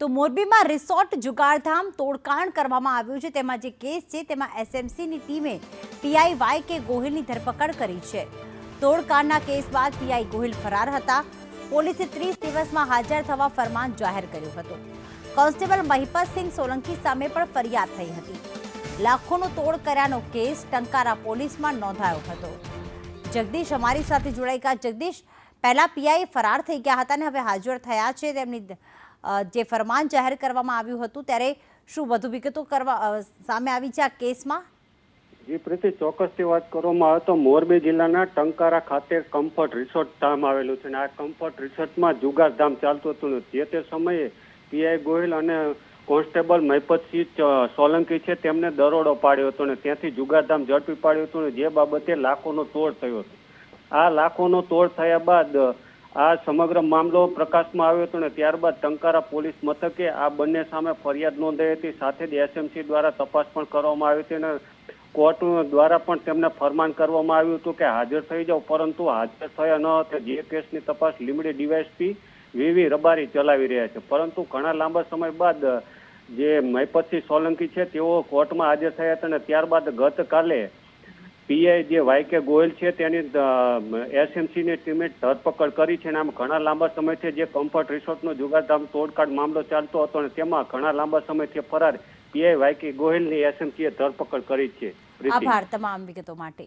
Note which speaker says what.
Speaker 1: તો મોરબીમાં રિસોર્ટ જુગારધામ તોડકાણ કરવામાં આવ્યું છે। તેમાં જે કેસ છે તેમાં એસએમસીની ટીમે પીઆઈ વાય કે ગોહિલની ધરપકડ કરી છે। તોડકાણના કેસ બાદ પીઆઈ ગોહિલ ફરાર હતા। પોલીસે 30 દિવસમાં હાજર થવા ફરમાન જાહેર કર્યું હતું। કોન્સ્ટેબલ મહિપતસિંહ સોલંકી સામે પણ ફરિયાદ થઈ હતી। લાખોનો તોડ કર્યાનો કેસ ટંકારા પોલીસમાં નોંધાયો હતો। જગદીશ અમારી સાથે જોડાઈ ગયા। જગદીશ, પહેલા પીઆઈ ફરાર થઈ ગયા હતા અને હવે હાજર થયા છે। તેમની જે ફરમાન જાહેર કરવામાં આવ્યું હતું ત્યારે શું વધુ વિગતો સામે આવી છે આ કેસમાં?
Speaker 2: જી પ્રીતિ, ચોક્કસથી વાત કરવામાં આવે તો મોરબી જિલ્લાના ટંકારા ખાતે કમ્ફર્ટ રિસોર્ટ ધામ આવેલું છે અને આ કમ્ફર્ટ રિસોર્ટમાં જુગારધામ ચાલતું હતું। જે તે સમયે પીઆઈ ગોહિલ અને કોન્સ્ટેબલ મહિપતસિંહ સોલંકી છે તેમને દરોડો પાડ્યો હતો અને ત્યાંથી જુગારધામ ઝડપી પાડ્યું હતું અને જે બાબતે લાખોનો તોડ થયો હતો। આ લાખોનો તોડ થયા બાદ આ સમગ્ર મામલો પ્રકાશમાં આવ્યો હતો અને ત્યારબાદ ટંકારા પોલીસ મથકે આ બંને સામે ફરિયાદ નોંધાઈ હતી। સાથે જ એસએમસી દ્વારા તપાસ પણ કરવામાં આવી હતી અને કોર્ટ દ્વારા પણ તેમને ફરમાન કરવામાં આવ્યું હતું કે હાજર થઈ જાઓ, પરંતુ હાજર થયા ન હતા। જે કેસની તપાસ લીંબડી ડીવાયએસપી વીવી રબારી ચલાવી રહ્યા છે, પરંતુ ઘણા લાંબા સમય બાદ જે મહિપતસિંહ સોલંકી છે તેઓ કોર્ટમાં હાજર થયા હતા અને ત્યારબાદ ગતકાલે પીઆઈ જે વાય કે ગોહિલ છે તેની એસએમસીની ટીમે ધરપકડ કરી છે અને આમ ઘણા લાંબા સમયથી જે કમ્ફર્ટ રિસોર્ટનો જુગારધામ તોડકાડ મામલો ચાલતો હતો અને તેમાં ઘણા લાંબા સમયથી ફરાર પીઆઈ વાય કે ગોહિલની એસએમસીએ ધરપકડ કરી છે।
Speaker 1: આભાર તમામ વિગતો માટે।